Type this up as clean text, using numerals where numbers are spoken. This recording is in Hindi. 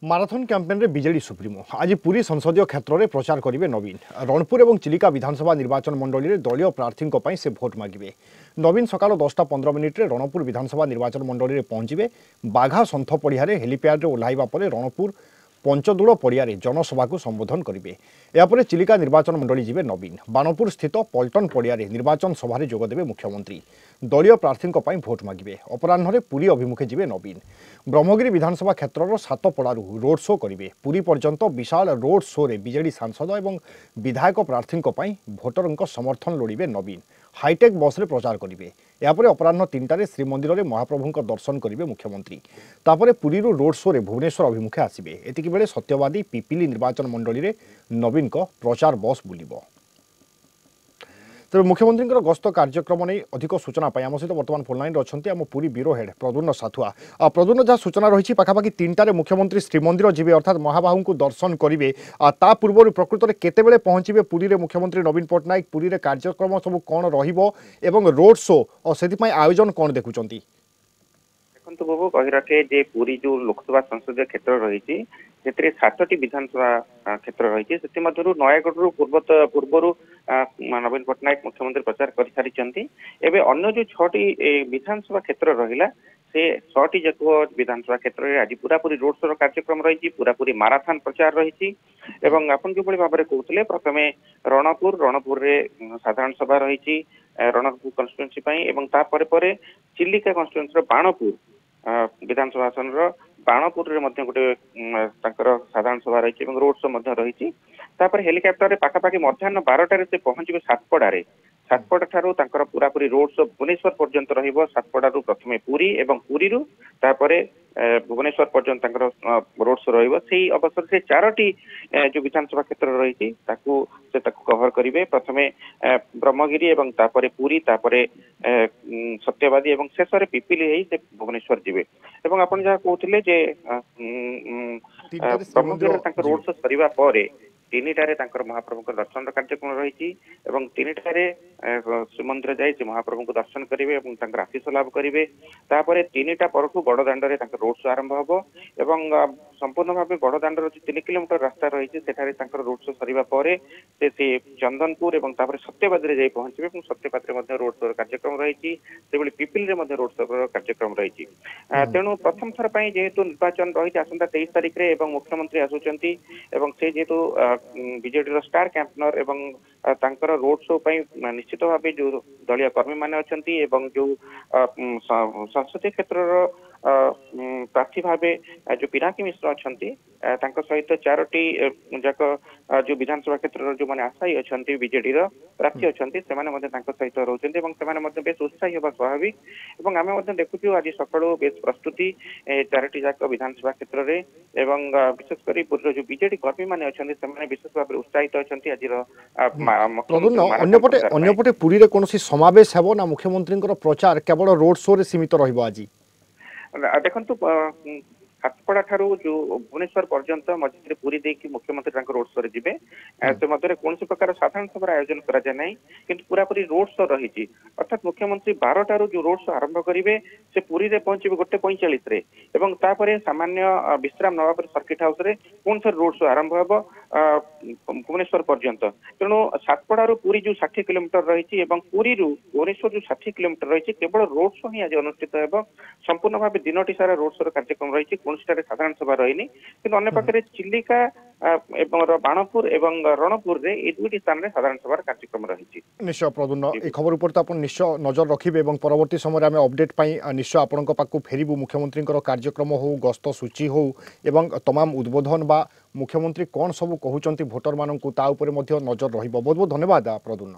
माराथन कैंपेन रे बीजेडी सुप्रीमो आज पुरी संसदीय क्षेत्र में प्रचार करेंगे नवीन। रणपुर और चिलिका विधानसभा निर्वाचन मंडल में दलीय प्रार्थी से भोट मागे। नवीन सकाल 10:15 रणपुर विधानसभा निर्वाचन मंडल में पहुंचे। बाघा सन्थ पड़िया हेलीपैड ओह्लैवा रणपुर पंचदूल पड़िया जनसभा को संबोधन करेंगे। यापर चिलिका निर्वाचन मंडली जीवे नवीन। बाणपुर स्थित पल्टन पड़िया निर्वाचन सभा जोगदेवे मुख्यमंत्री। दलीय प्रार्थी भोट मागे। अपराह्न पुरी अभिमुखे जीवे नवीन। ब्रह्मगिरी विधानसभा क्षेत्र सातपड़ारू रोड शो करेंगे। पुरी पर्यंत विशाल रोड शो रे बीजेडी सांसद और विधायक प्रार्थी भोटर समर्थन लोड़े नवीन। हाईटेक बस रे प्रचार करेंगे। यापर अपराह्न 3टारे श्रीमंदिर में महाप्रभु दर्शन करेंगे मुख्यमंत्री। तापर पुरी रोड शो रे भुवनेश्वर अभिमुखे आसवे। एतिक बेले सत्यवादी पिपिली निर्वाचन मंडली रे नवीन को प्रचार बस बुलिबो। तेज मुख्यमंत्री गस्त कार्यक्रम नहीं अधिक सूचना आम सहित बर्तमान फोनलाइन अच्छे आम पुरी ब्यूरो हेड प्रद्युम्न साथुआ। प्रद्युम्न जहाँ सूचना रही पाखापाखि 3टारे मुख्यमंत्री श्रीमंदिर जी अर्थात महाबाहू को दर्शन करेंगे। ता पूर्व प्रकृत में केतेबेले पहुंचे पुरी रे मुख्यमंत्री नवीन पट्टनायक पुरी रे कार्यक्रम सब कौन रहिबो रोड शो और से आयोजन कौन देखुंती? देखो बाबू कही रखे जे पुरी जो लोकसभा संसदीय क्षेत्र रही 7टी विधानसभा क्षेत्र रही नयागढ़ पूर्वर नवीन पट्टनायक मुख्यमंत्री प्रचार कर सारी। एवं अन्य जो 6टी विधानसभा क्षेत्र रहा से 6टी जाक विधानसभा क्षेत्र में आज पूरापूरी रोड शो कार्यक्रम रही पूरापूरी माराथन प्रचार रही। आपन जो भाव में कहते प्रथमे रणपुर रे साधारण सभा रही रणपुर कन्स्टिट्युएंसी चिलिका कन्स्टिट्युएंसी बाणपुर विधानसभा आसन बाणपुर गोटे साधारण सभा रही रोड शो रही। हेलिकप्टर रे पाखापाखि मध्याह्न 12टारे से पहुंचे सातपड़ा ठारू पूरापूरी रोड शो भुवनेश्वर पर्यंत रहिबो। सातपड़ारू प्रथमे पुरी एवं पुरीरू तापरे भुवनेश्वर पर्यंत रोड शो रहिबो। सेही अवसर से 4टी जो विधानसभा क्षेत्र रही कवर करेंगे। प्रथमे ब्रह्मगिरी एवं तापरे पुरी तापरे सत्यवादी एवं शेष में पिपिली से भुवनेश्वर जीवे। एवं आपण जहाँ कहते जे ब्रह्मगिरी रोड शो सरिबा परे 3टारे महाप्रभु दर्शन कार्यक्रम रही 3टारे श्रीमंदिर जाए महाप्रभु को दर्शन करेंगे और आशीष लाभ करेंगे। 3टा परठू बड़दाण्ड में रोड शो आरंभ हम और संपूर्ण भाव बड़दाण्डर जो 3 किलोमीटर रास्ता रही रोड शो सरिबा परे से चंदनपुर और सत्यवादी में पहुंचे। सत्यवादी रोड शो कार्यक्रम रही पिपिल रोड शो कार्यक्रम रही। तेणु प्रथम थर जेहेतु निर्वाचन रही आसंता 23 तारिख में मुख्यमंत्री आसुचंती से जेहेतु बीजेडी स्टार कैंपेनर एवं तांकर रोड शो निश्चित भाव जो दलीय कर्मी माने अछंती एवं जो संसदीय क्षेत्र प्रार्थी भावे जो पिनाकी मिश्र अछंती सहित 4टी जाक जो विधानसभा क्षेत्र जो माने आशायी अछंती बीजेडी प्रार्थी अछंती सहित रहउछंती एवं सेमाने बेस उत्साही होगा स्वाभाविक। एवं आमे देखुछु आज सकाळु बेस प्रस्तुति 4टी जाक विधानसभा क्षेत्र रे एवं विशेषकर पूर्व जो बीजेडी कर्मी माने अछंती सेमाने विशेष भाव उत्साहित अछंती। आज अन्यपटे पुरी रे कोनोसी समावेश हेबो ना मुख्यमंत्री प्रचार केवल रोड शो रे सीमित रहिबो? आज देखंतु सातपड़ा ठारू जो भुवनेश्वर पर्यंत मझे पुरी देखी मुख्यमंत्री रोड शो जीवे से मध्य कौन प्रकार साधारण सभा आयोजन करा ना कि पूरापूरी रोड शो रही अर्थात मुख्यमंत्री 12टारू जो रोड शो आरंभ करेंगे से पुरी रे पहुंचे 1:45 सामान्य विश्राम नवा सर्किट हाउस रे पुणी थे रोड शो आरंभ हम भुवनेश्वर पर्यंत। तेणु सातपड़ारू पुरी जो 60 किलोमीटर रही पुरी भुवनेश्वर जो 60 किलोमीटर रही केवल रोड शो ही आज अनुष्ठित हो संपूर्ण भाव दिनटी सारा रोड शो कार्यक्रम रही साधारण सभा रही कि अन्य पाखे चिलिका एवं बाणपुर एवं रणपुर रे ए 2टी स्थान रे साधारण सभा कार्यक्रम रही। निश्चय प्रद्युम्न ए खबर उपर तो निश्चय नजर रखिबे एवं परवर्ती समय आम अपडेट पाई निश्चय आपन पाखु फेरिबु। मुख्यमंत्री कार्यक्रम हो गस्त सूची हो एवं तमाम उद्बोधन बा मुख्यमंत्री कौन सब कहउचंती भोटर माननकु ता उपरे मध्य नजर रहिबो। बहुत बहुत धन्यवाद प्रद्युम्न।